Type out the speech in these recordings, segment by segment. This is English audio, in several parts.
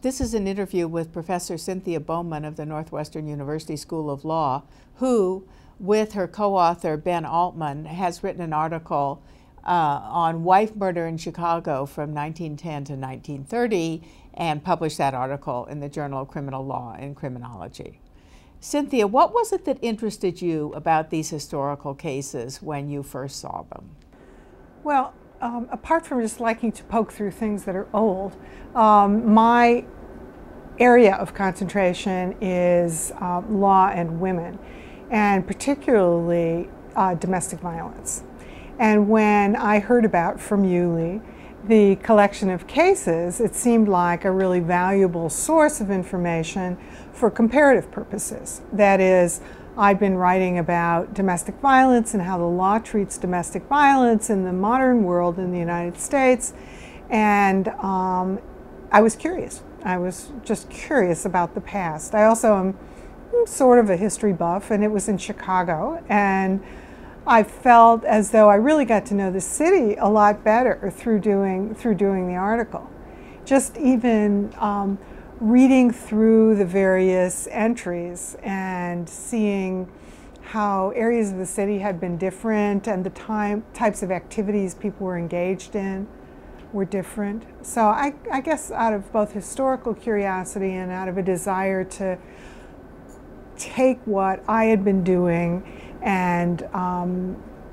This is an interview with Professor Cynthia Bowman of the Northwestern University School of Law, who, with her co-author Ben Altman, has written an article on wife murder in Chicago from 1910 to 1930 and published that article in the Journal of Criminal Law and Criminology. Cynthia, what was it that interested you about these historical cases when you first saw them? Well, apart from just liking to poke through things that are old, my area of concentration is law and women, and particularly domestic violence. And when I heard about from you, Leigh, the collection of cases, it seemed like a really valuable source of information for comparative purposes. That is, I've been writing about domestic violence and how the law treats domestic violence in the modern world in the United States, and I was curious. I was just curious about the past. I also am sort of a history buff, and it was in Chicago, and I felt as though I really got to know the city a lot better through doing the article. Just even reading through the various entries and seeing how areas of the city had been different and the types of activities people were engaged in were different. So I guess out of both historical curiosity and out of a desire to take what I had been doing and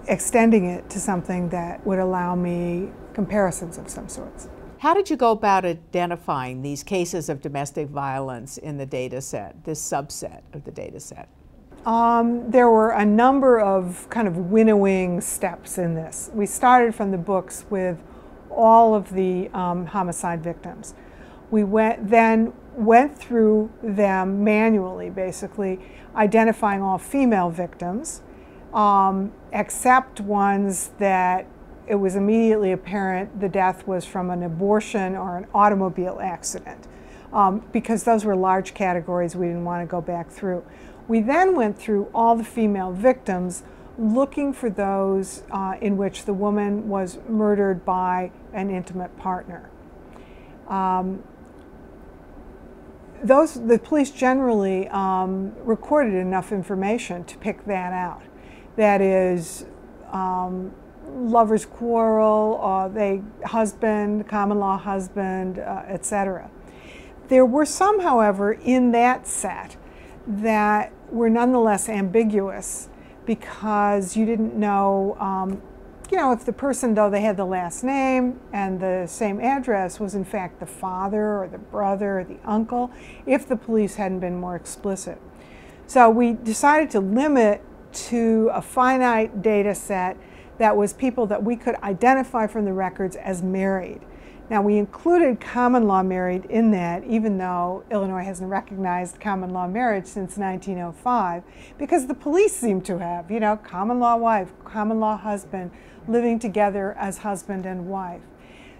extending it to something that would allow me comparisons of some sorts. How did you go about identifying these cases of domestic violence in the data set, this subset of the data set? There were a number of kind of winnowing steps in this. We started from the books with all of the homicide victims. We then went through them manually, basically identifying all female victims, except ones that it was immediately apparent the death was from an abortion or an automobile accident, because those were large categories we didn't want to go back through. We then went through all the female victims, looking for those in which the woman was murdered by an intimate partner. The police generally recorded enough information to pick that out. That is, lovers quarrel, husband, common law husband, etc. There were some, however, in that set that were nonetheless ambiguous because you didn't know, if the person, though they had the last name and the same address, was in fact the father or the brother or the uncle, if the police hadn't been more explicit. So we decided to limit to a finite data set that was people that we could identify from the records as married. Now, we included common law married in that, even though Illinois hasn't recognized common law marriage since 1905, because the police seem to have, common law wife, common law husband, living together as husband and wife.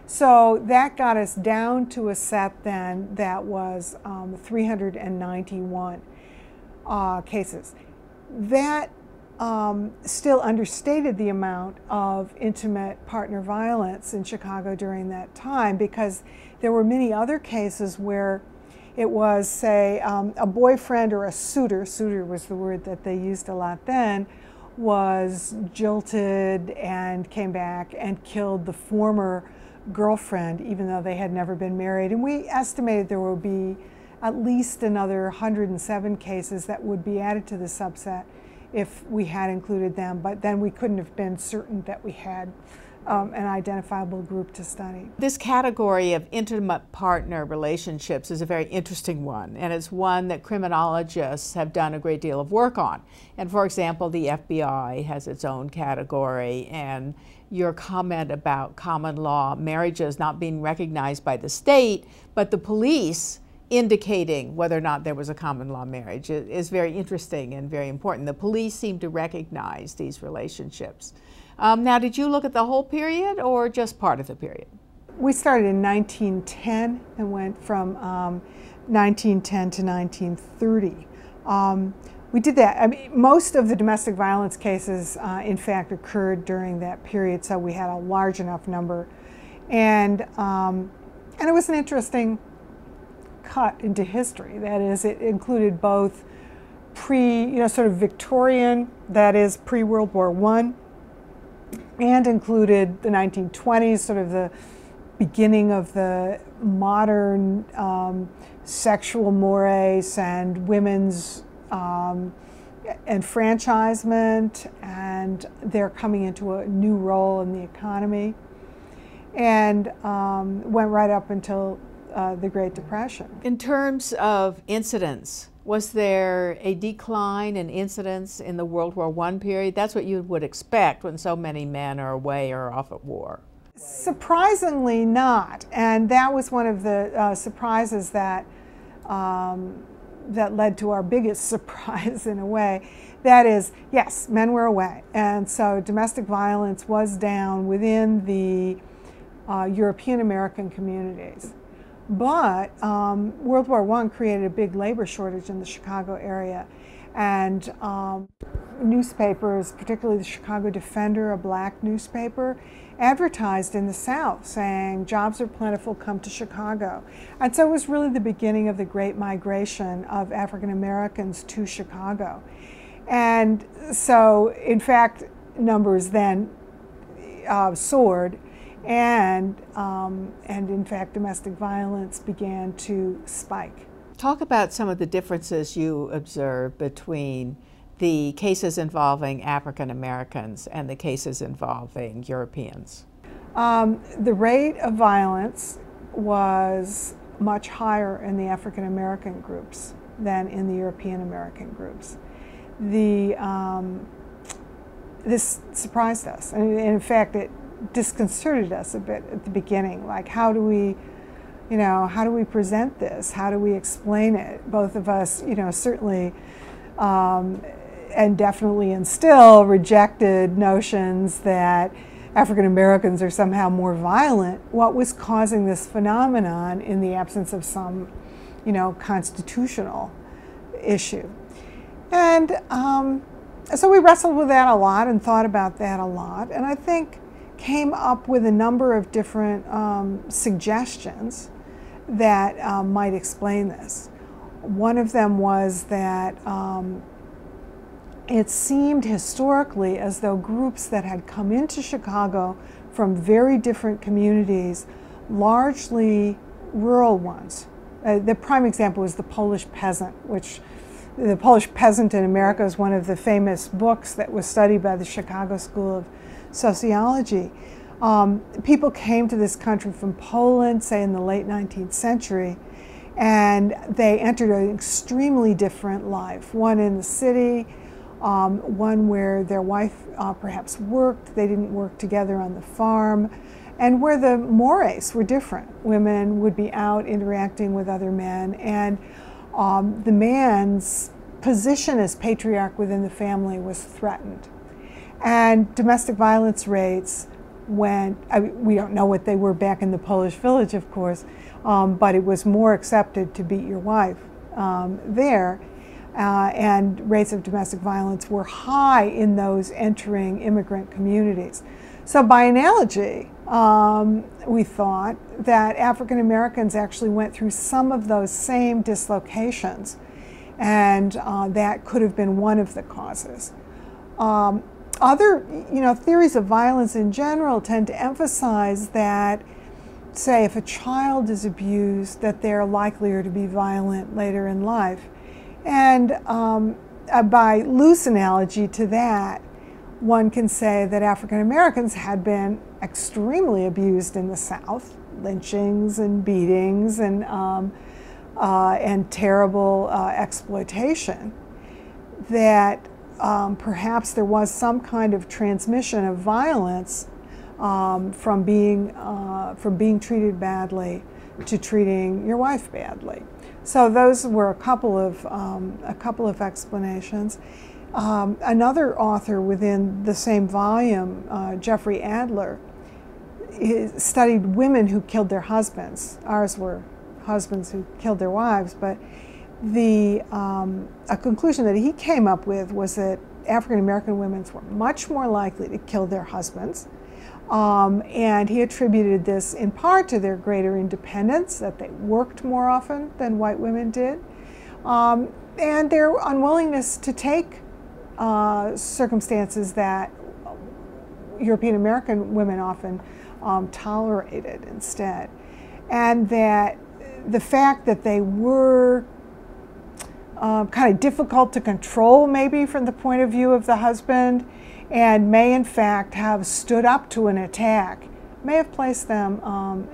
So that got us down to a set then that was 391 cases. That still understated the amount of intimate partner violence in Chicago during that time, because there were many other cases where it was, say, a boyfriend or a suitor was the word that they used a lot then, was jilted and came back and killed the former girlfriend, even though they had never been married. And we estimated there would be at least another 107 cases that would be added to the subset if we had included them, but then we couldn't have been certain that we had an identifiable group to study. This category of intimate partner relationships is a very interesting one, and it's one that criminologists have done a great deal of work on. And for example, the FBI has its own category, and your comment about common law marriages not being recognized by the state, but the police indicating whether or not there was a common law marriage is very interesting and very important. The police seem to recognize these relationships. Now, did you look at the whole period or just part of the period? We started in 1910 and went from 1910 to 1930. We did that. I mean, most of the domestic violence cases, in fact, occurred during that period, so we had a large enough number. And it was an interesting cut into history. That is, it included both sort of Victorian, that is pre-World War I, and included the 1920s, sort of the beginning of the modern sexual mores and women's enfranchisement, and they're coming into a new role in the economy, and went right up until the Great Depression. In terms of incidents, was there a decline in incidents in the World War I period? That's what you would expect when so many men are away or off at war. Surprisingly not, and that was one of the surprises that that led to our biggest surprise in a way. That is, yes, men were away, and so domestic violence was down within the European American communities. But World War I created a big labor shortage in the Chicago area, and newspapers, particularly the Chicago Defender, a black newspaper, advertised in the South saying, jobs are plentiful, come to Chicago. And so it was really the beginning of the great migration of African Americans to Chicago. And so, in fact, numbers then soared, and in fact, domestic violence began to spike. Talk about some of the differences you observed between the cases involving African Americans and the cases involving Europeans. The rate of violence was much higher in the African American groups than in the European American groups. This surprised us, and in fact, it disconcerted us a bit at the beginning. Like, how do we present this? How do we explain it? Both of us, certainly, and definitely and still rejected notions that African Americans are somehow more violent. What was causing this phenomenon in the absence of some, constitutional issue? And so we wrestled with that a lot and thought about that a lot, and I think came up with a number of different suggestions that might explain this. One of them was that it seemed historically as though groups that had come into Chicago from very different communities, largely rural ones. The prime example was the Polish peasant, which the Polish peasant in America is one of the famous books that was studied by the Chicago School of Sociology. People came to this country from Poland, say in the late 19th century, and they entered an extremely different life. One in the city, one where their wife perhaps worked, they didn't work together on the farm, and where the mores were different. Women would be out interacting with other men, and the man's position as patriarch within the family was threatened. And domestic violence rates went, we don't know what they were back in the Polish village, of course, but it was more accepted to beat your wife there. And rates of domestic violence were high in those entering immigrant communities. So by analogy, we thought that African Americans actually went through some of those same dislocations, and that could have been one of the causes. Other theories of violence in general tend to emphasize that, say, if a child is abused, that they're likelier to be violent later in life. And by loose analogy to that, one can say that African Americans had been extremely abused in the South, lynchings and beatings and terrible exploitation, that perhaps there was some kind of transmission of violence from being treated badly to treating your wife badly. So those were a couple of explanations. Another author within the same volume, Jeffrey Adler, studied women who killed their husbands. Ours were husbands who killed their wives, but a conclusion that he came up with was that African American women were much more likely to kill their husbands, And he attributed this in part to their greater independence, that they worked more often than white women did, and their unwillingness to take circumstances that European American women often tolerated instead. And that the fact that they were kind of difficult to control, maybe from the point of view of the husband, and may in fact have stood up to an attack, may have placed them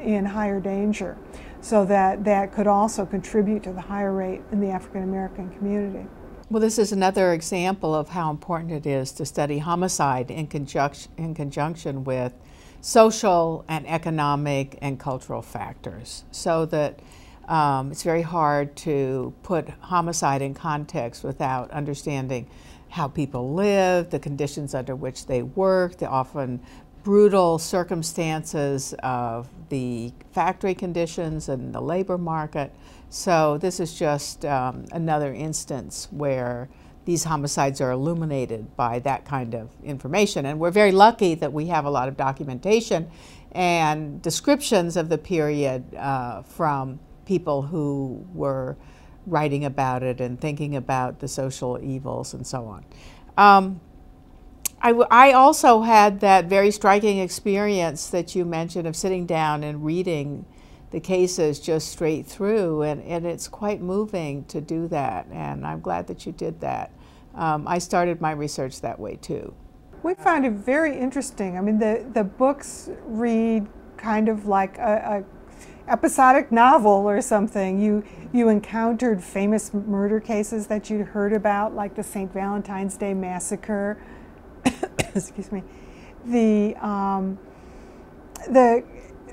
in higher danger. So that could also contribute to the higher rate in the African American community. Well, this is another example of how important it is to study homicide in conjunction with social and economic and cultural factors, so that it's very hard to put homicide in context without understanding how people live, the conditions under which they work, the often brutal circumstances of the factory conditions and the labor market. So this is just another instance where these homicides are illuminated by that kind of information. And we're very lucky that we have a lot of documentation and descriptions of the period from people who were writing about it and thinking about the social evils and so on. I also had that very striking experience that you mentioned of sitting down and reading the cases just straight through, and it's quite moving to do that, and I'm glad that you did that. I started my research that way too. We found it very interesting. I mean, the books read kind of like a episodic novel or something. You encountered famous murder cases that you'd heard about, like the St. Valentine's Day Massacre. Excuse me.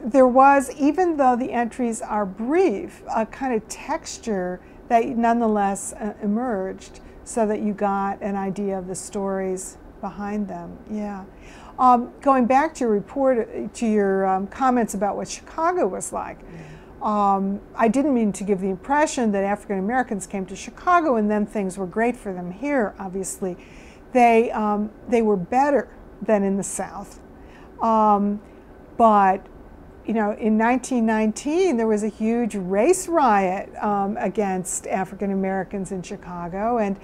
There was, even though the entries are brief, a kind of texture that nonetheless emerged, so that you got an idea of the stories behind them. Yeah. Going back to your report, to your comments about what Chicago was like, I didn't mean to give the impression that African Americans came to Chicago and then things were great for them here. Obviously, they were better than in the South, but you know, in 1919 there was a huge race riot against African Americans in Chicago, and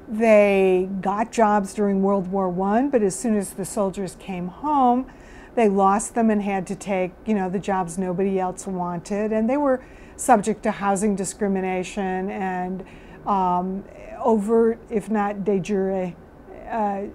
they got jobs during World War I, but as soon as the soldiers came home, they lost them and had to take, you know, the jobs nobody else wanted, and they were subject to housing discrimination and overt, if not de jure,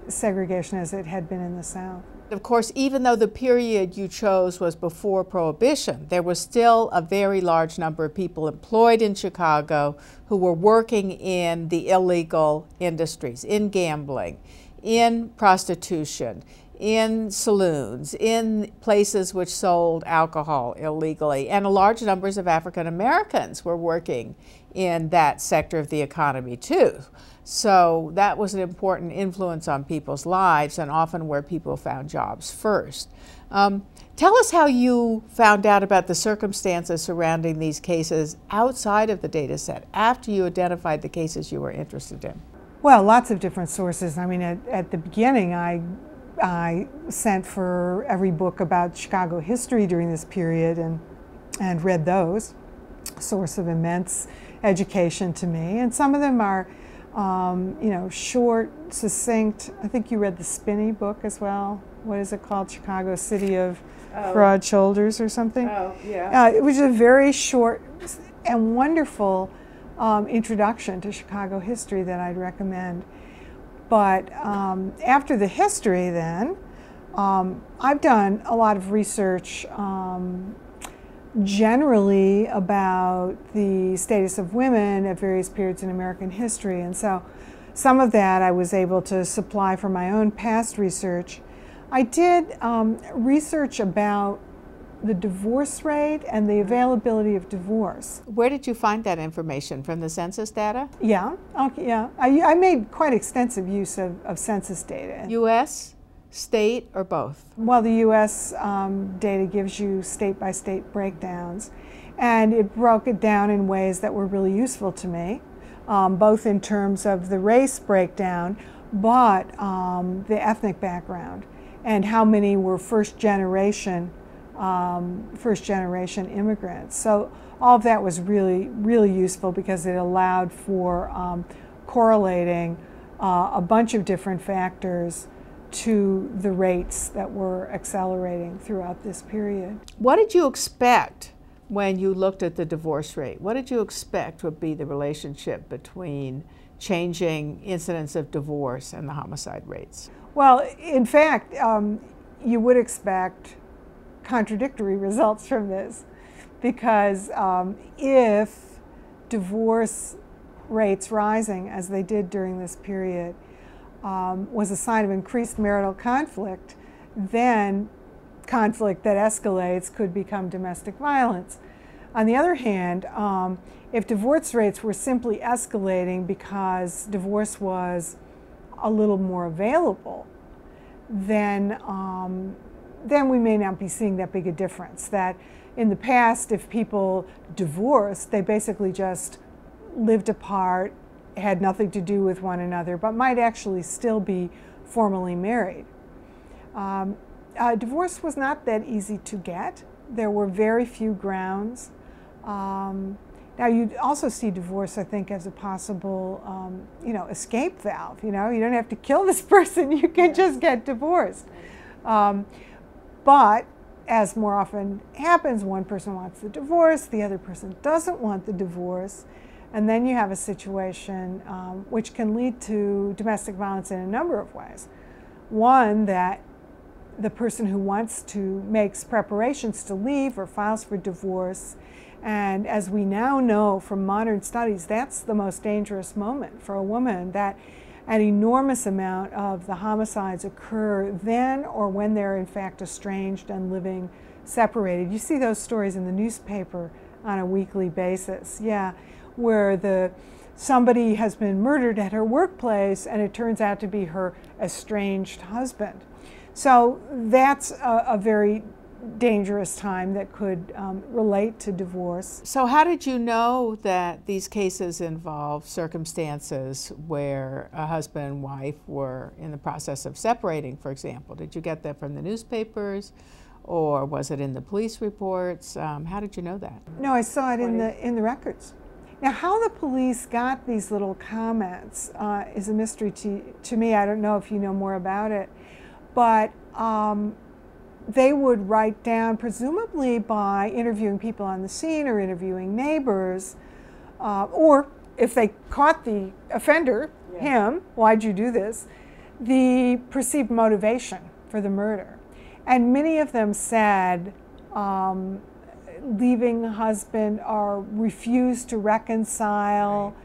segregation as it had been in the South. Of course, even though the period you chose was before Prohibition, there was still a very large number of people employed in Chicago who were working in the illegal industries, in gambling, in prostitution, in saloons, in places which sold alcohol illegally, and large numbers of African Americans were working in that sector of the economy too. So that was an important influence on people's lives, and often where people found jobs first. Tell us how you found out about the circumstances surrounding these cases outside of the data set, after you identified the cases you were interested in. Well, lots of different sources. I mean, at the beginning, I sent for every book about Chicago history during this period and read those. Source of immense education to me. And some of them are, you know, short, succinct. I think you read the Spinney book as well. What is it called? Chicago City of Broad Shoulders or something? Oh, yeah. It was a very short and wonderful introduction to Chicago history that I'd recommend. But after the history then, I've done a lot of research generally about the status of women at various periods in American history. And so some of that I was able to supply from my own past research. I did research about the divorce rate and the availability of divorce. Where did you find that information? From the census data? Yeah, okay, yeah. I made quite extensive use of census data. U.S., state, or both? Well, the U.S. Data gives you state-by-state breakdowns, and it broke it down in ways that were really useful to me, both in terms of the race breakdown, but the ethnic background. and how many were first generation immigrants. So all of that was really useful because it allowed for correlating a bunch of different factors to the rates that were accelerating throughout this period. What did you expect when you looked at the divorce rate? What did you expect would be the relationship between changing incidence of divorce and the homicide rates? Well, in fact, you would expect contradictory results from this, because if divorce rates rising as they did during this period was a sign of increased marital conflict, then conflict that escalates could become domestic violence. On the other hand, if divorce rates were simply escalating because divorce was a little more available, then we may not be seeing that big a difference. That in the past, if people divorced, they basically just lived apart, had nothing to do with one another, but might actually still be formally married. Divorce was not that easy to get. There were very few grounds. Now you also see divorce, I think, as a possible, escape valve. You don't have to kill this person; you can just get divorced. But as more often happens, one person wants the divorce, the other person doesn't want the divorce, and then you have a situation which can lead to domestic violence in a number of ways. One, that the person who wants to makes preparations to leave or files for divorce, and as we now know from modern studies, that's the most dangerous moment for a woman, that an enormous amount of the homicides occur then or when they're in fact estranged and living separated. You see those stories in the newspaper on a weekly basis, where somebody has been murdered at her workplace and it turns out to be her estranged husband. So that's a very dangerous time that could relate to divorce. So how did you know that these cases involve circumstances where a husband and wife were in the process of separating, for example? Did you get that from the newspapers, or was it in the police reports? How did you know that? No, I saw it in the records. Now, how the police got these little comments is a mystery to me. I don't know if you know more about it, but they would write down, presumably by interviewing people on the scene or interviewing neighbors, or if they caught the offender, him, why'd you do this, the perceived motivation for the murder. And many of them said leaving husband or refused to reconcile,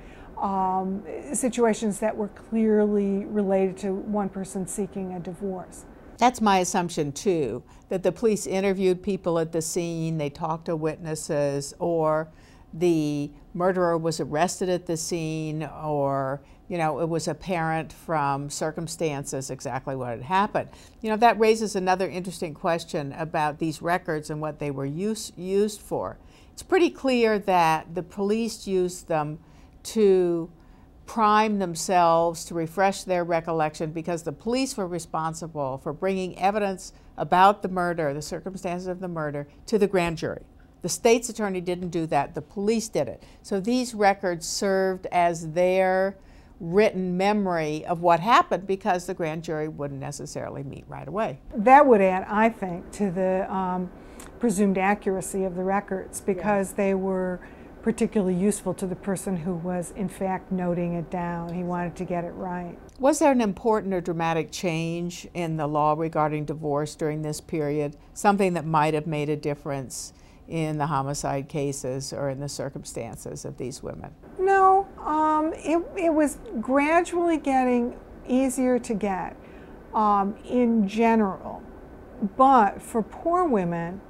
situations that were clearly related to one person seeking a divorce. That's my assumption too, that the police interviewed people at the scene, they talked to witnesses, or the murderer was arrested at the scene, or it was apparent from circumstances exactly what had happened. That raises another interesting question about these records and what they were used for. It's pretty clear that the police used them to prime themselves, to refresh their recollection, because the police were responsible for bringing evidence about the murder, the circumstances of the murder, to the grand jury. The state's attorney didn't do that, the police did it. So these records served as their written memory of what happened, because the grand jury wouldn't necessarily meet right away. That would add, I think, to the presumed accuracy of the records, because they were particularly useful to the person who was in fact noting it down. He wanted to get it right. Was there an important or dramatic change in the law regarding divorce during this period? Something that might have made a difference in the homicide cases or in the circumstances of these women? No, it was gradually getting easier to get in general, but for poor women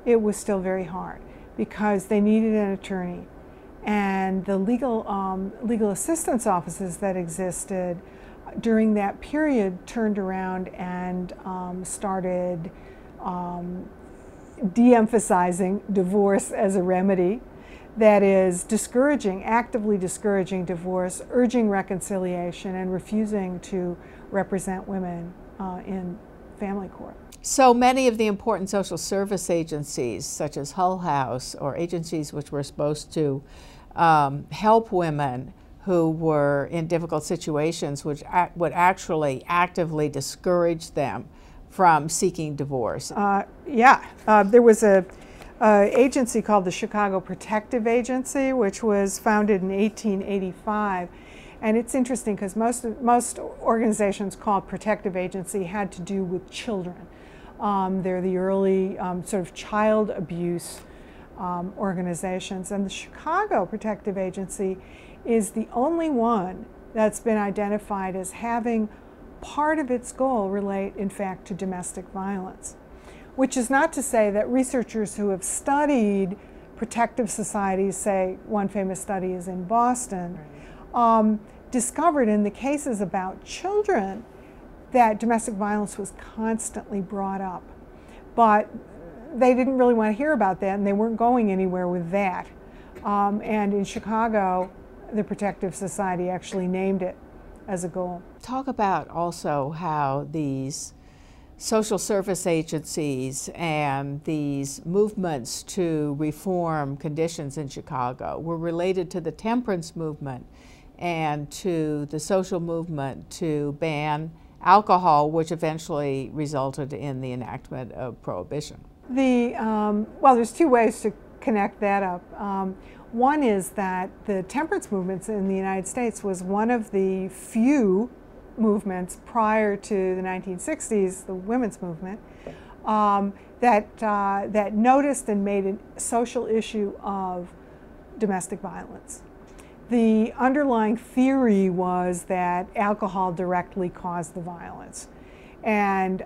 it was still very hard, because they needed an attorney, and the legal assistance offices that existed during that period turned around and started de-emphasizing divorce as a remedy. That is, actively discouraging divorce, urging reconciliation, and refusing to represent women in family court. So many of the important social service agencies, such as Hull House, or agencies which were supposed to help women who were in difficult situations, which would actually actively discourage them from seeking divorce. There was a agency called the Chicago Protective Agency, which was founded in 1885. And it's interesting because most organizations called protective agency had to do with children. They're the early sort of child abuse organizations. And the Chicago Protective Agency is the only one that's been identified as having part of its goal relate, in fact, to domestic violence. Which is not to say that researchers who have studied protective societies, say one famous study is in Boston, discovered in the cases about children that domestic violence was constantly brought up. But they didn't really want to hear about that, and they weren't going anywhere with that. And in Chicago, the Protective Society actually named it as a goal. Talk about also how these social service agencies and these movements to reform conditions in Chicago were related to the temperance movement and to the social movement to ban alcohol, which eventually resulted in the enactment of prohibition. Well, there's two ways to connect that up. One is that the temperance movements in the United States was one of the few movements prior to the 1960s, the women's movement, that noticed and made a social issue of domestic violence. The underlying theory was that alcohol directly caused the violence. And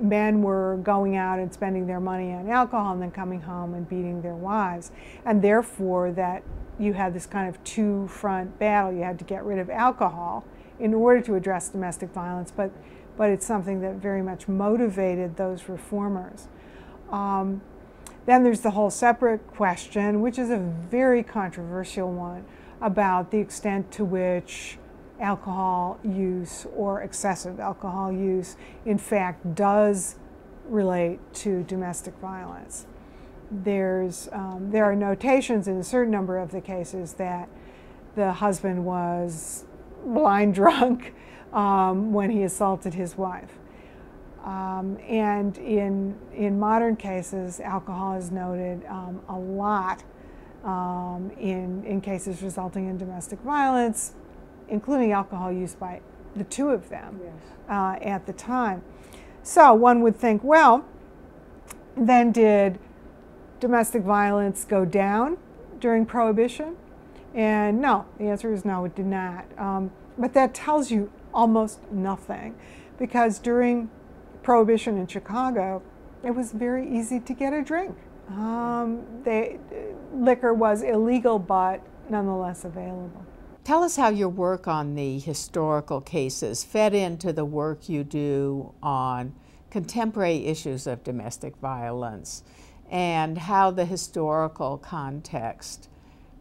men were going out and spending their money on alcohol and then coming home and beating their wives. And therefore that you had this kind of two-front battle. You had to get rid of alcohol in order to address domestic violence, but it's something that very much motivated those reformers. Then there's the whole separate question, which is a very controversial one, about the extent to which alcohol use or excessive alcohol use in fact does relate to domestic violence. There are notations in a certain number of the cases that the husband was blind drunk when he assaulted his wife. And in modern cases, alcohol is noted a lot in cases resulting in domestic violence, including alcohol use by the two of them. Yes. At the time. So one would think, well, then did domestic violence go down during Prohibition? And no, the answer is no, it did not. But that tells you almost nothing, because during Prohibition in Chicago, it was very easy to get a drink. Liquor was illegal, but nonetheless available. Tell us how your work on the historical cases fed into the work you do on contemporary issues of domestic violence, and how the historical context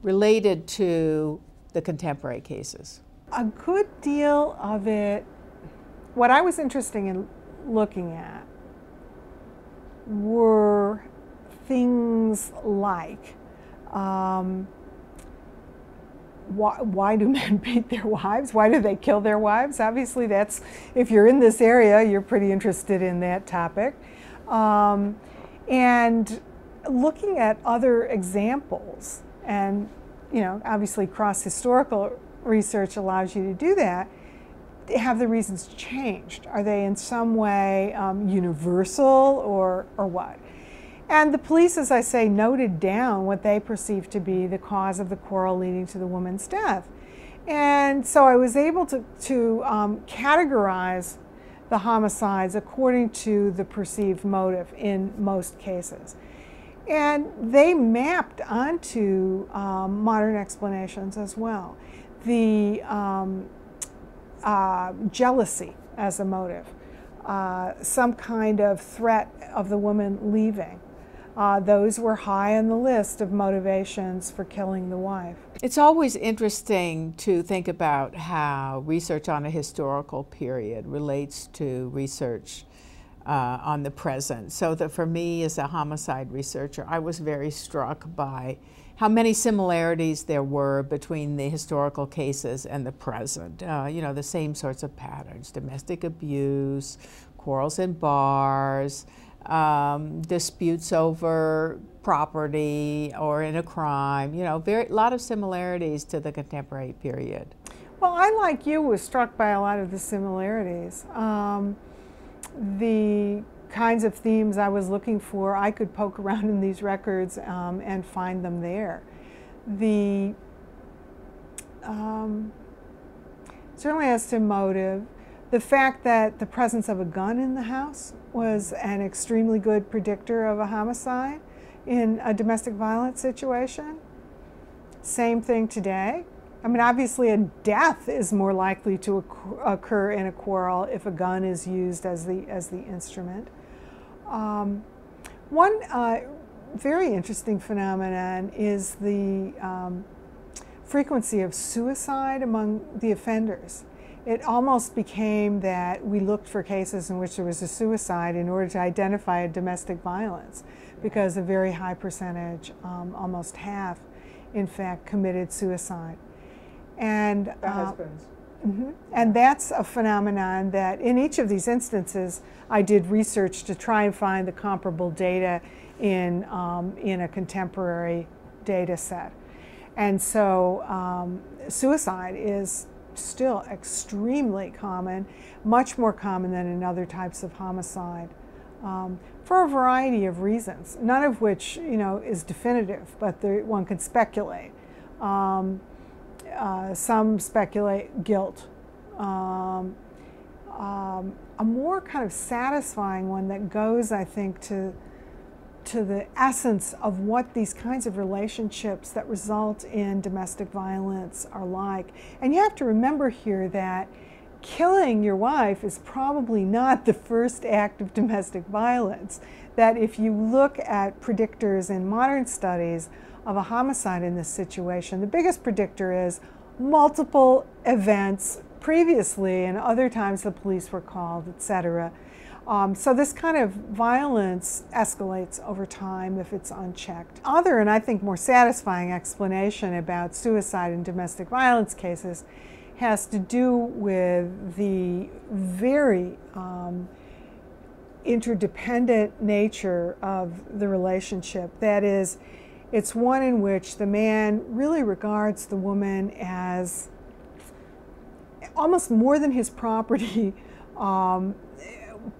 related to the contemporary cases. A good deal of it, what I was interested in looking at were things like why do men beat their wives? Why do they kill their wives? Obviously, that's, if you're in this area, you're pretty interested in that topic. And looking at other examples, and obviously cross-historical research allows you to do that. Have the reasons changed? Are they in some way universal or what? And the police, as I say, noted down what they perceived to be the cause of the quarrel leading to the woman's death. And so I was able to categorize the homicides according to the perceived motive in most cases. And they mapped onto modern explanations as well. The jealousy as a motive, some kind of threat of the woman leaving. Those were high on the list of motivations for killing the wife. It's always interesting to think about how research on a historical period relates to research on the present. So that for me as a homicide researcher, I was very struck by how many similarities there were between the historical cases and the present. You know, the same sorts of patterns: domestic abuse, quarrels in bars, disputes over property or in a crime. You know, a lot of similarities to the contemporary period. Well, I, like you, was struck by a lot of the similarities. The kinds of themes I was looking for, I could poke around in these records and find them there. Certainly as to motive, the fact that the presence of a gun in the house was an extremely good predictor of a homicide in a domestic violence situation. Same thing today. I mean, obviously a death is more likely to occur in a quarrel if a gun is used as the instrument. One very interesting phenomenon is the frequency of suicide among the offenders. It almost became that we looked for cases in which there was a suicide in order to identify a domestic violence, because a very high percentage, almost half, in fact, committed suicide. And the husbands. And that's a phenomenon that in each of these instances I did research to try and find the comparable data in a contemporary data set. And so suicide is still extremely common, much more common than in other types of homicide, for a variety of reasons, none of which, you know, is definitive, but one can speculate. Some speculate guilt. A more kind of satisfying one that goes, I think, to the essence of what these kinds of relationships that result in domestic violence are like. And you have to remember here that killing your wife is probably not the first act of domestic violence. That if you look at predictors in modern studies of a homicide in this situation, the biggest predictor is multiple events previously and other times the police were called, etc. So this kind of violence escalates over time if it's unchecked. Other, and I think more satisfying explanation about suicide in domestic violence cases has to do with the very interdependent nature of the relationship. That is, it's one in which the man really regards the woman as almost more than his property,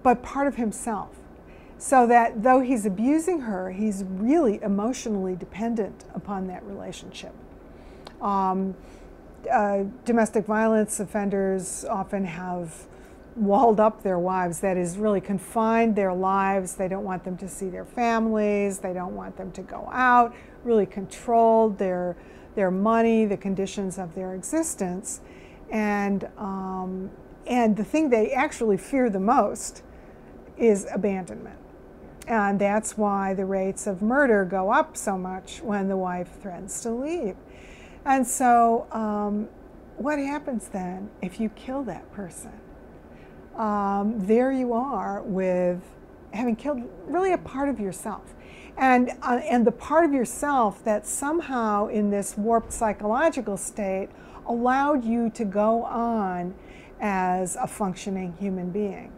but part of himself. So that though he's abusing her, he's really emotionally dependent upon that relationship. Domestic violence offenders often have walled up their wives, that is, really confined their lives. They don't want them to see their families, they don't want them to go out, really controlled their money, the conditions of their existence. And the thing they actually fear the most is abandonment. And that's why the rates of murder go up so much when the wife threatens to leave. And so what happens then if you kill that person? There you are with having killed really a part of yourself. And the part of yourself that somehow in this warped psychological state allowed you to go on as a functioning human being.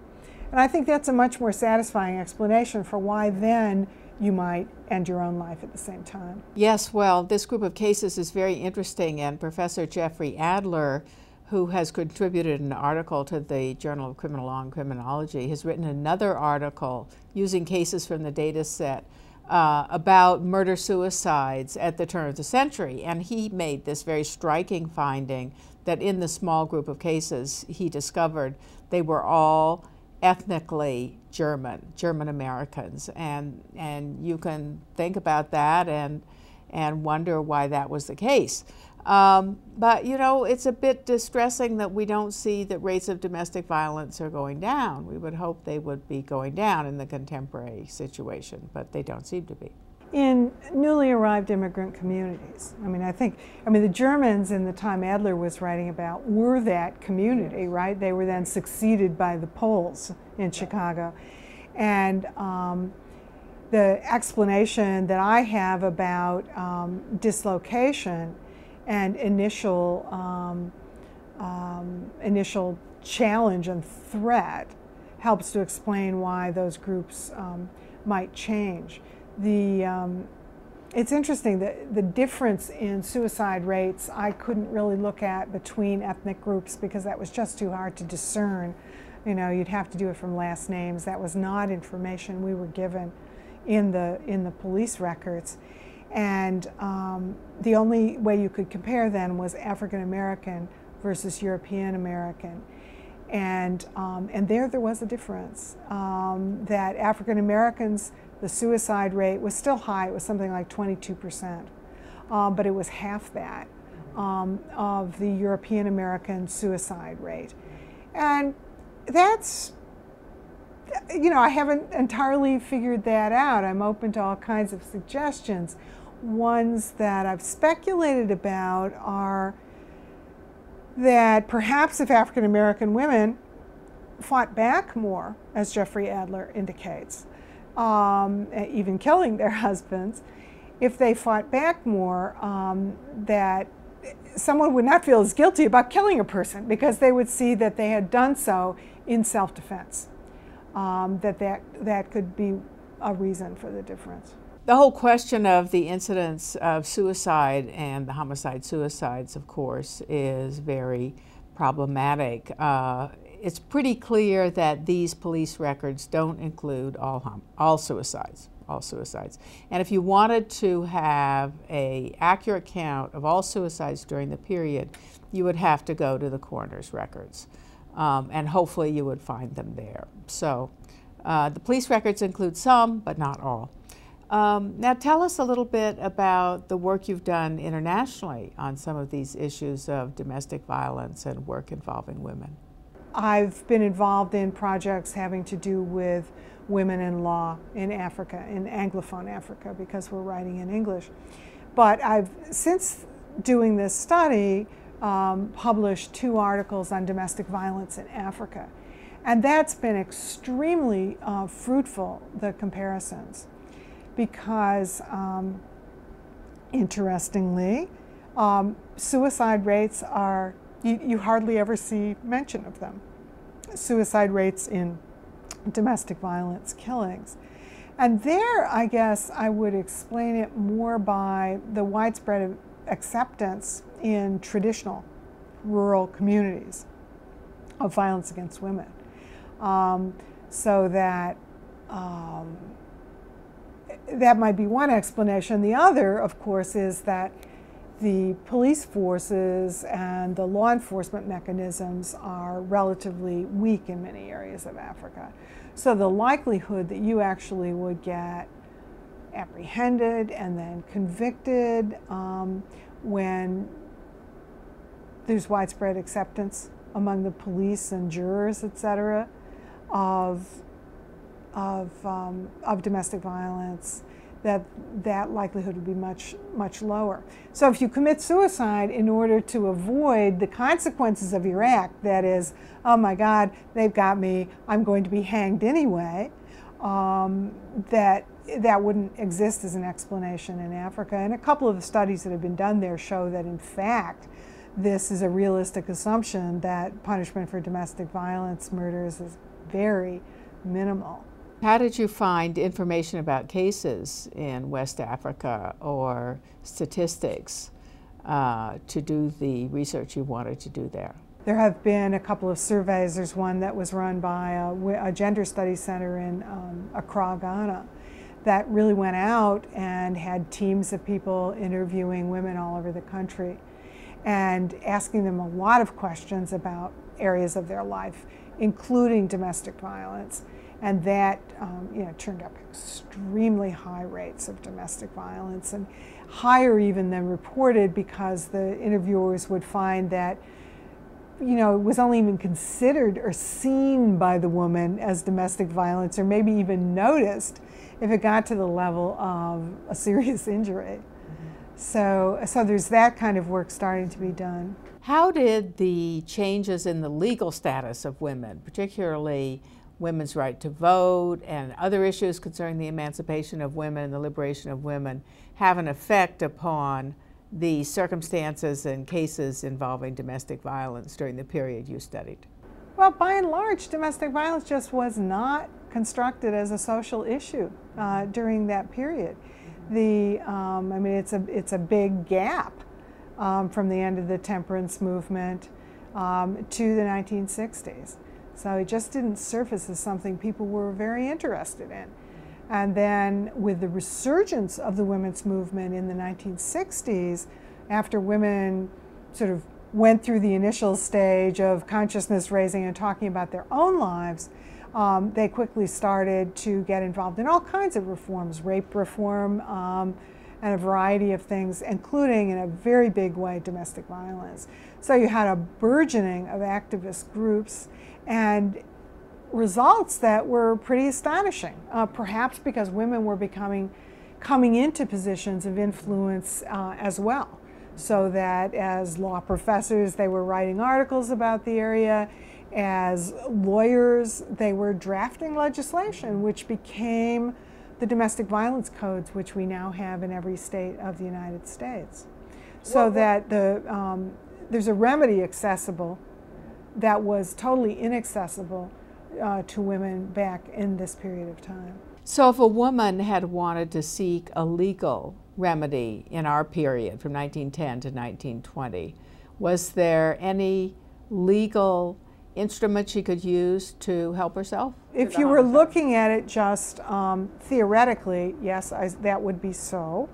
And I think that's a much more satisfying explanation for why then you might end your own life at the same time. Yes, well, this group of cases is very interesting, and Professor Jeffrey Adler, who has contributed an article to the Journal of Criminal Law and Criminology, has written another article using cases from the data set about murder-suicides at the turn of the century. And he made this very striking finding that in the small group of cases he discovered, they were all ethnically German Americans. And you can think about that and wonder why that was the case. But, you know, it's a bit distressing that we don't see that rates of domestic violence are going down. We would hope they would be going down in the contemporary situation, but they don't seem to be. In newly arrived immigrant communities. I mean, the Germans in the time Adler was writing about were that community, right? They were then succeeded by the Poles in Chicago. And the explanation that I have about dislocation and initial challenge and threat helps to explain why those groups might change. It's interesting that the difference in suicide rates I couldn't really look at between ethnic groups because that was just too hard to discern. You know, you'd have to do it from last names. That was not information we were given in the police records. And the only way you could compare then was African American versus European American. And there was a difference. That African Americans, the suicide rate was still high. It was something like 22%, but it was half that of the European American suicide rate. And that's, you know, I haven't entirely figured that out. I'm open to all kinds of suggestions. Ones that I've speculated about are that perhaps if African American women fought back more, as Jeffrey Adler indicates, even killing their husbands, if they fought back more, that someone would not feel as guilty about killing a person because they would see that they had done so in self-defense. That could be a reason for the difference. The whole question of the incidence of suicide and the homicide-suicides, of course, is very problematic. It's pretty clear that these police records don't include all suicides. And if you wanted to have an accurate count of all suicides during the period, you would have to go to the coroner's records. And hopefully you would find them there. So the police records include some, but not all. Now tell us a little bit about the work you've done internationally on some of these issues of domestic violence and work involving women. I've been involved in projects having to do with women in law in Africa, in Anglophone Africa, because we're writing in English. But I've, since doing this study, published 2 articles on domestic violence in Africa. And that's been extremely fruitful, the comparisons, because interestingly, suicide rates are, you hardly ever see mention of them. Suicide rates in domestic violence killings. And there, I guess, I would explain it more by the widespread acceptance in traditional rural communities of violence against women. So that that might be one explanation. The other, of course, is that the police forces and the law enforcement mechanisms are relatively weak in many areas of Africa. So the likelihood that you actually would get apprehended and then convicted when there's widespread acceptance among the police and jurors, et cetera, of domestic violence, that likelihood would be much lower. So if you commit suicide in order to avoid the consequences of your act, that is, oh my God, they've got me, I'm going to be hanged anyway, that wouldn't exist as an explanation in Africa. And a couple of the studies that have been done there show that, in fact, this is a realistic assumption that punishment for domestic violence murders is very minimal. How did you find information about cases in West Africa or statistics to do the research you wanted to do there? There have been a couple of surveys. There's one that was run by a gender studies center in Accra, Ghana, that really went out and had teams of people interviewing women all over the country and asking them a lot of questions about areas of their life, including domestic violence. And that turned up extremely high rates of domestic violence, and higher even than reported, because the interviewers would find that it was only even considered or seen by the woman as domestic violence, or maybe even noticed if it got to the level of a serious injury. So there's that kind of work starting to be done. How did the changes in the legal status of women, particularly women's right to vote and other issues concerning the emancipation of women and the liberation of women have an effect upon the circumstances and cases involving domestic violence during the period you studied? Well, by and large, domestic violence just was not constructed as a social issue during that period. I mean, it's a big gap from the end of the temperance movement to the 1960s. So it just didn't surface as something people were very interested in. And then with the resurgence of the women's movement in the 1960s, after women sort of went through the initial stage of consciousness raising and talking about their own lives, they quickly started to get involved in all kinds of reforms, rape reform, and a variety of things, including in a very big way domestic violence. So you had a burgeoning of activist groups and results that were pretty astonishing, perhaps because women were coming into positions of influence as well. So that as law professors, they were writing articles about the area. As lawyers, they were drafting legislation, which became the domestic violence codes, which we now have in every state of the United States. So that there's a remedy accessible that was totally inaccessible to women back in this period of time. So if a woman had wanted to seek a legal remedy in our period from 1910 to 1920, was there any legal instrument she could use to help herself? If you were looking at it just theoretically, yes, that would be so,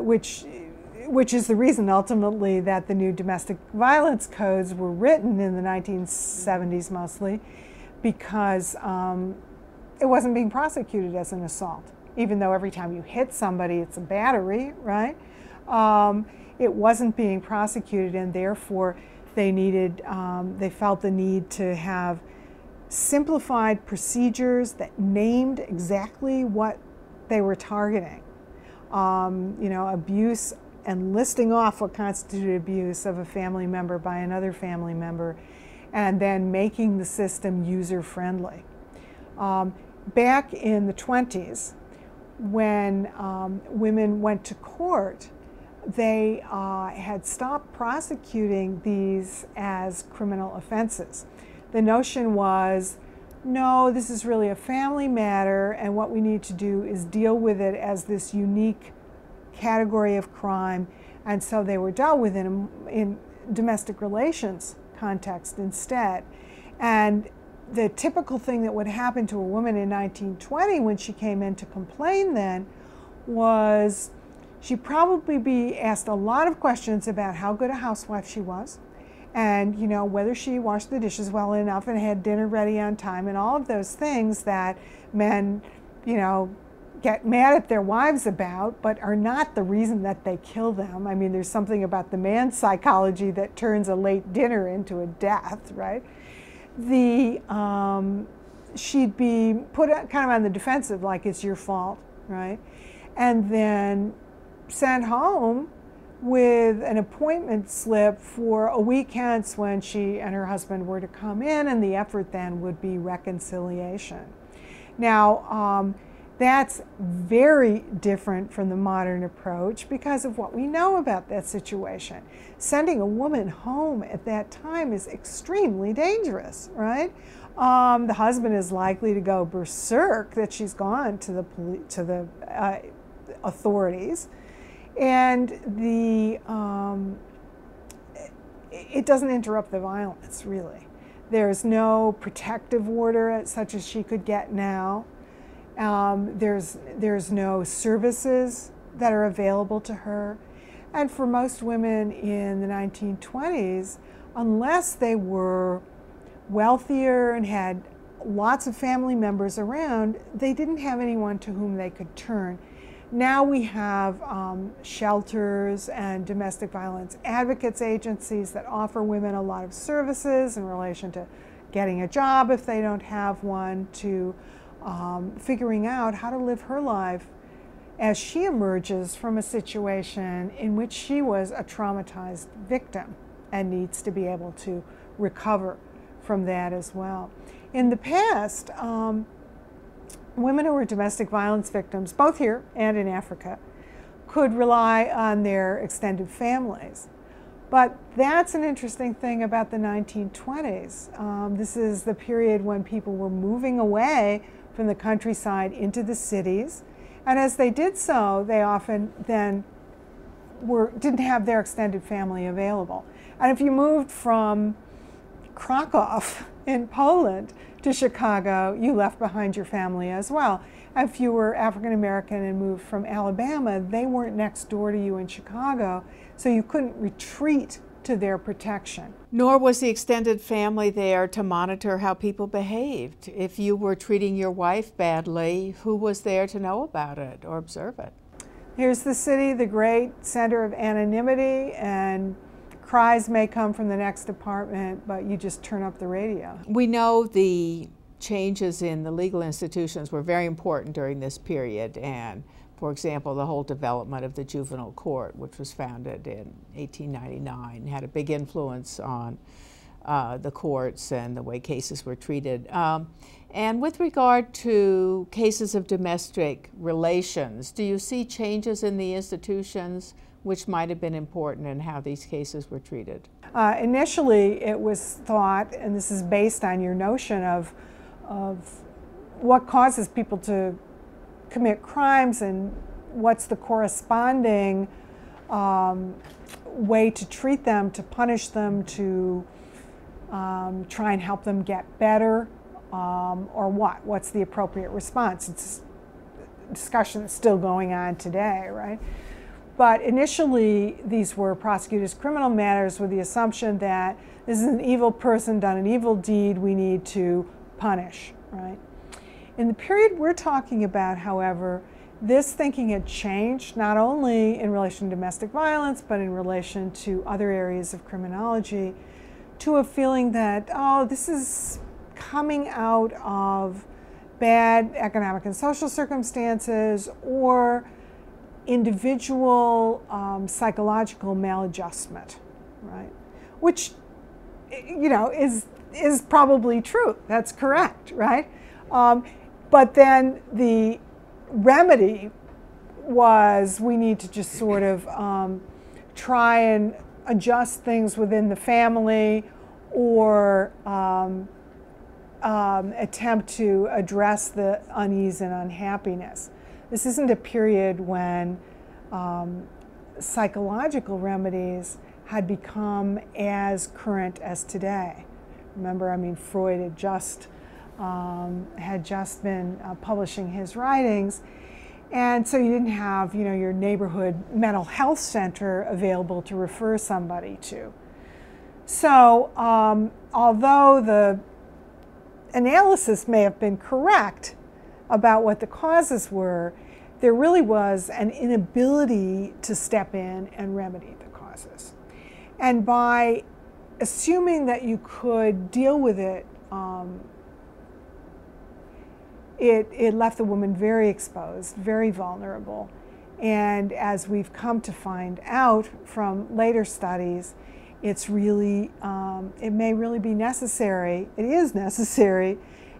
which is the reason ultimately that the new domestic violence codes were written in the 1970s mostly, because it wasn't being prosecuted as an assault, even though every time you hit somebody it's a battery, right? It wasn't being prosecuted, and therefore they felt the need to have simplified procedures that named exactly what they were targeting. You know, abuse and listing off what constituted abuse of a family member by another family member, and then making the system user-friendly. Back in the 20s, when women went to court, they had stopped prosecuting these as criminal offenses. The notion was, no, this is really a family matter, and what we need to do is deal with it as this unique category of crime, and so they were dealt with in domestic relations context instead. And the typical thing that would happen to a woman in 1920 when she came in to complain then was she'd probably be asked a lot of questions about how good a housewife she was, and you know, whether she washed the dishes well enough and had dinner ready on time, and all of those things that men, you know, get mad at their wives about, but are not the reason that they kill them. I mean, there's something about the man's psychology that turns a late dinner into a death, right? She'd be put kind of on the defensive, like it's your fault, right? And then sent home with an appointment slip for a week hence when she and her husband were to come in, and the effort then would be reconciliation. Now, that's very different from the modern approach because of what we know about that situation. Sending a woman home at that time is extremely dangerous, right? The husband is likely to go berserk that she's gone to the authorities, and it doesn't interrupt the violence, really. There's no protective order such as she could get now. There's no services that are available to her. And for most women in the 1920s, unless they were wealthier and had lots of family members around, they didn't have anyone to whom they could turn. Now we have shelters and domestic violence advocates agencies that offer women a lot of services in relation to getting a job if they don't have one, to figuring out how to live her life as she emerges from a situation in which she was a traumatized victim and needs to be able to recover from that as well. In the past, women who were domestic violence victims, both here and in Africa, could rely on their extended families. But that's an interesting thing about the 1920s. This is the period when people were moving away from the countryside into the cities. And as they did so, they often then didn't have their extended family available. And if you moved from Krakow in Poland to Chicago, you left behind your family as well. If you were African American and moved from Alabama, they weren't next door to you in Chicago, so you couldn't retreat to their protection. Nor was the extended family there to monitor how people behaved. If you were treating your wife badly, who was there to know about it or observe it? Here's the city, the great center of anonymity, and cries may come from the next apartment, but you just turn up the radio. We know the changes in the legal institutions were very important during this period, and for example, the whole development of the juvenile court, which was founded in 1899, had a big influence on the courts and the way cases were treated. And with regard to cases of domestic relations, do you see changes in the institutions which might have been important in how these cases were treated? Initially, it was thought, and this is based on your notion of what causes people to commit crimes and what's the corresponding way to treat them, to punish them, to try and help them get better, or what's the appropriate response. It's a discussion that's still going on today, right? But initially, these were prosecuted as criminal matters with the assumption that this is an evil person, done an evil deed, we need to punish, right? In the period we're talking about, however, this thinking had changed, not only in relation to domestic violence, but in relation to other areas of criminology, to a feeling that, oh, this is coming out of bad economic and social circumstances or individual psychological maladjustment, right? Which, you know, is probably true. That's correct, right? But then the remedy was we need to just sort of try and adjust things within the family or attempt to address the unease and unhappiness. This isn't a period when psychological remedies had become as current as today. Remember, I mean, Freud had just been publishing his writings, and so you didn't have, you know, your neighborhood mental health center available to refer somebody to. So, although the analysis may have been correct about what the causes were, there really was an inability to step in and remedy the causes. And by assuming that you could deal with it, it left the woman very exposed, very vulnerable. And as we've come to find out from later studies, it's really, it may really be necessary, it is necessary,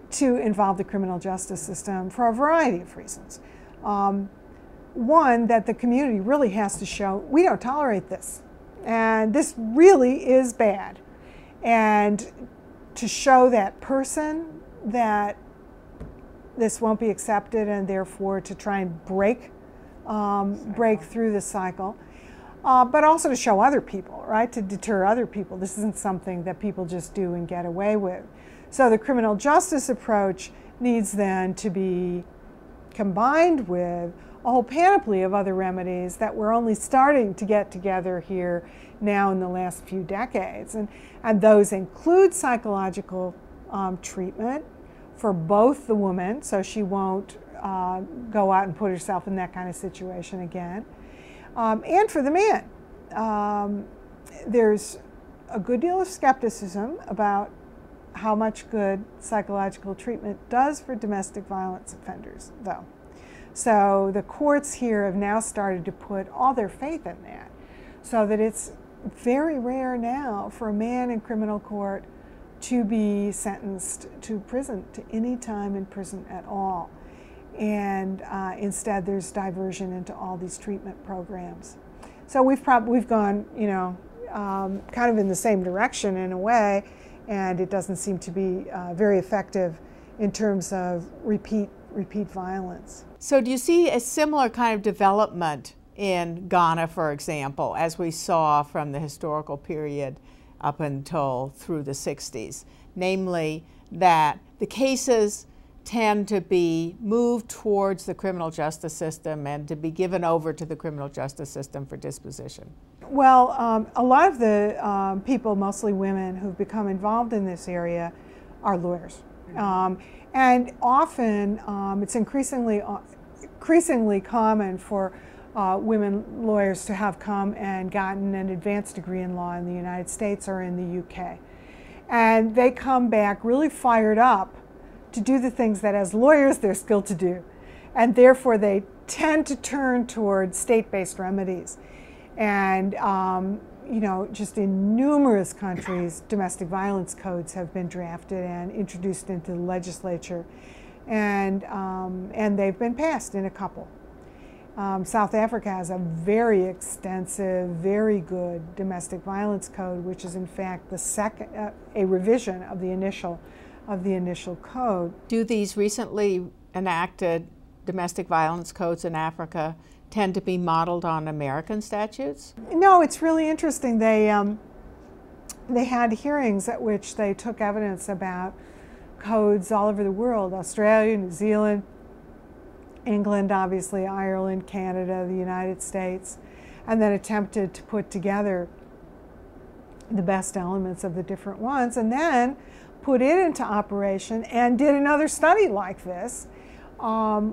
to involve the criminal justice system for a variety of reasons. One, that the community really has to show, we don't tolerate this, and this really is bad. And to show that person that this won't be accepted, and therefore to try and break through the cycle. But also to show other people, right? To deter other people. This isn't something that people just do and get away with. So the criminal justice approach needs then to be combined with a whole panoply of other remedies that we're only starting to get together here now in the last few decades. And those include psychological treatment for both the woman, so she won't go out and put herself in that kind of situation again, and for the man. There's a good deal of skepticism about how much good psychological treatment does for domestic violence offenders, though. So the courts here have now started to put all their faith in that, so that it's very rare now for a man in criminal court to be sentenced to prison, to any time in prison at all. And instead there's diversion into all these treatment programs. So we've gone, you know, kind of in the same direction in a way, and it doesn't seem to be very effective in terms of repeat violence. So do you see a similar kind of development in Ghana, for example, as we saw from the historical period up until through the 60s? Namely, that the cases tend to be moved towards the criminal justice system and to be given over to the criminal justice system for disposition. Well, a lot of the people, mostly women, who've become involved in this area are lawyers. And often it's increasingly common for women lawyers to have come and gotten an advanced degree in law in the United States or in the UK. And they come back really fired up to do the things that as lawyers they're skilled to do. And therefore they tend to turn towards state-based remedies. And you know, just in numerous countries, domestic violence codes have been drafted and introduced into the legislature, and they've been passed in a couple. South Africa has a very extensive, very good domestic violence code, which is in fact the second, a revision of the initial code. Do these recently enacted domestic violence codes in Africa tend to be modeled on American statutes? No, it's really interesting. They had hearings at which they took evidence about codes all over the world: Australia, New Zealand, England, obviously, Ireland, Canada, the United States, and then attempted to put together the best elements of the different ones, and then put it into operation and did another study like this,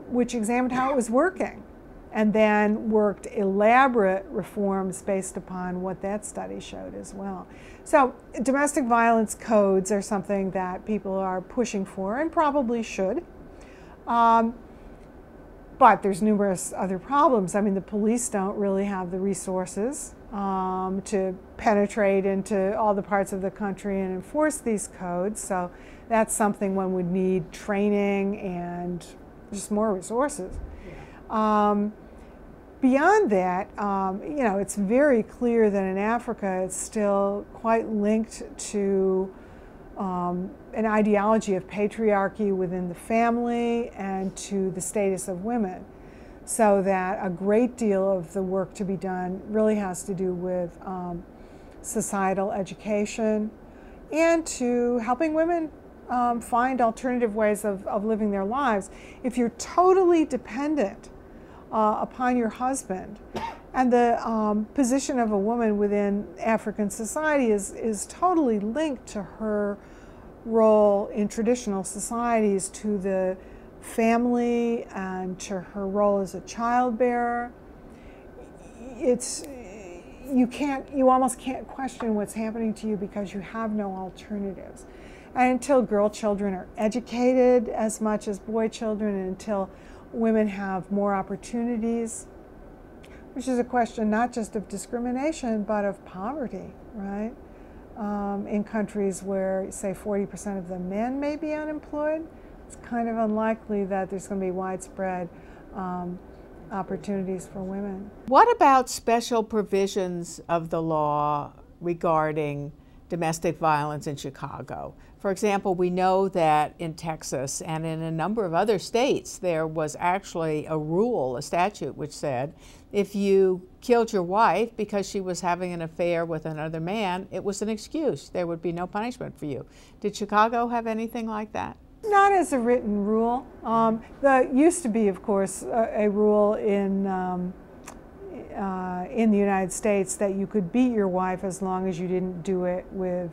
which examined how it was working, and then worked elaborate reforms based upon what that study showed as well. So domestic violence codes are something that people are pushing for and probably should. But there's numerous other problems. I mean, the police don't really have the resources to penetrate into all the parts of the country and enforce these codes. So that's something one would need training and just more resources. Yeah. Beyond that, you know, it's very clear that in Africa it's still quite linked to an ideology of patriarchy within the family and to the status of women. So that a great deal of the work to be done really has to do with societal education and to helping women find alternative ways of living their lives. If you're totally dependent upon your husband, and the position of a woman within African society is totally linked to her role in traditional societies, to the family and to her role as a childbearer. You almost can't question what's happening to you because you have no alternatives. And until girl children are educated as much as boy children, and until women have more opportunities, which is a question not just of discrimination but of poverty, right? In countries where, say, 40% of the men may be unemployed, it's kind of unlikely that there's going to be widespread opportunities for women. What about special provisions of the law regarding domestic violence in Chicago? For example, we know that in Texas and in a number of other states there was actually a rule, a statute, which said if you killed your wife because she was having an affair with another man, it was an excuse. There would be no punishment for you. Did Chicago have anything like that? Not as a written rule. There used to be, of course, a rule in the United States that you could beat your wife as long as you didn't do it with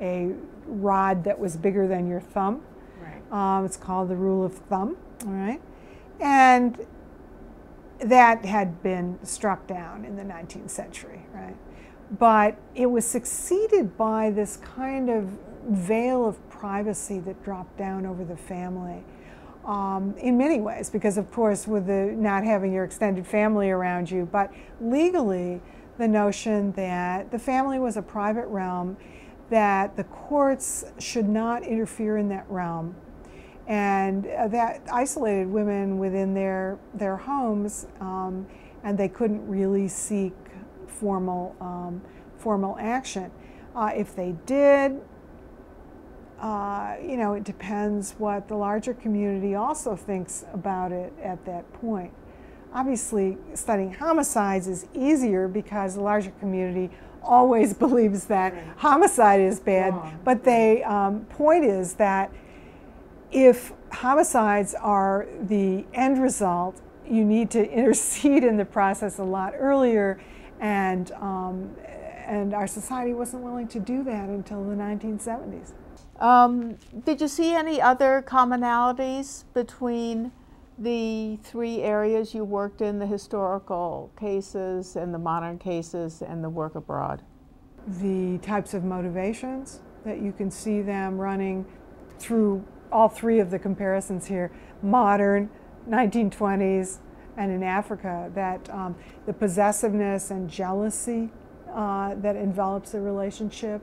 a rod that was bigger than your thumb. Right. It's called the rule of thumb. All right, and that had been struck down in the 19th century. Right, but it was succeeded by this kind of veil of privacy that dropped down over the family. In many ways, because of course with the not having your extended family around you, but legally the notion that the family was a private realm, that the courts should not interfere in that realm, and that isolated women within their homes, and they couldn't really seek formal action. If they did, you know, it depends what the larger community also thinks about it at that point. Obviously, studying homicides is easier because the larger community always believes that homicide is bad, but the point is that if homicides are the end result, you need to intercede in the process a lot earlier, and our society wasn't willing to do that until the 1970s. Did you see any other commonalities between the three areas you worked in, the historical cases and the modern cases and the work abroad? The types of motivations that you can see them running through all three of the comparisons here, modern, 1920s, and in Africa, that the possessiveness and jealousy that envelops the relationship,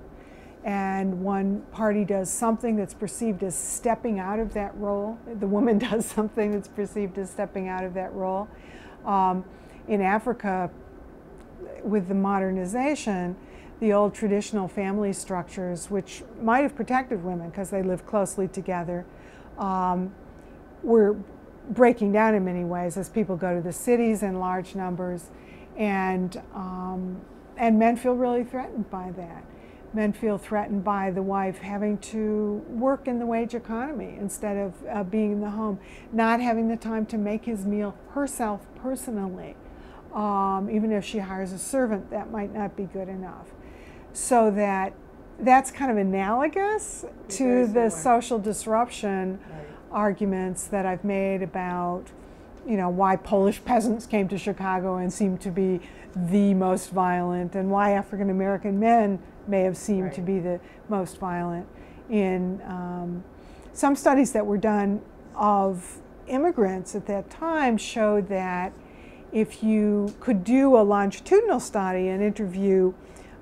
and one party does something that's perceived as stepping out of that role. The woman does something that's perceived as stepping out of that role. In Africa, with the modernization, the old traditional family structures, which might have protected women because they lived closely together, were breaking down in many ways as people go to the cities in large numbers, and men feel really threatened by that. Men feel threatened by the wife having to work in the wage economy instead of being in the home, not having the time to make his meal herself personally. Even if she hires a servant, that might not be good enough. So that's kind of analogous to the social disruption arguments that I've made about, you know, why Polish peasants came to Chicago and seemed to be the most violent, and why African American men may have seemed to be the most violent. In some studies that were done of immigrants at that time showed that if you could do a longitudinal study and interview,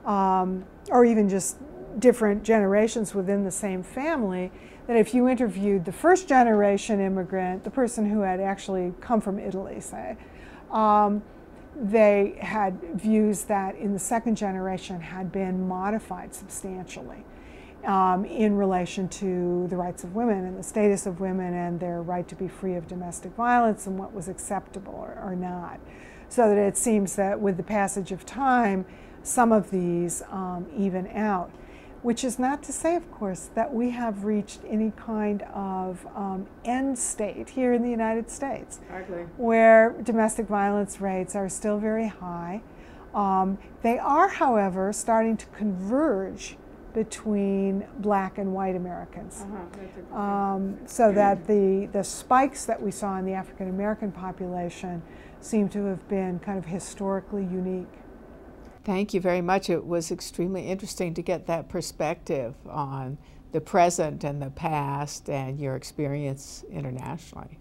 or even just different generations within the same family, that if you interviewed the first generation immigrant, the person who had actually come from Italy, say, they had views that in the second generation had been modified substantially in relation to the rights of women and the status of women and their right to be free of domestic violence and what was acceptable or not. So that it seems that with the passage of time, some of these even out. Which is not to say, of course, that we have reached any kind of end state here in the United States, where domestic violence rates are still very high. They are, however, starting to converge between black and white Americans. So that the spikes that we saw in the African American population seem to have been kind of historically unique. Thank you very much. It was extremely interesting to get that perspective on the present and the past and your experience internationally.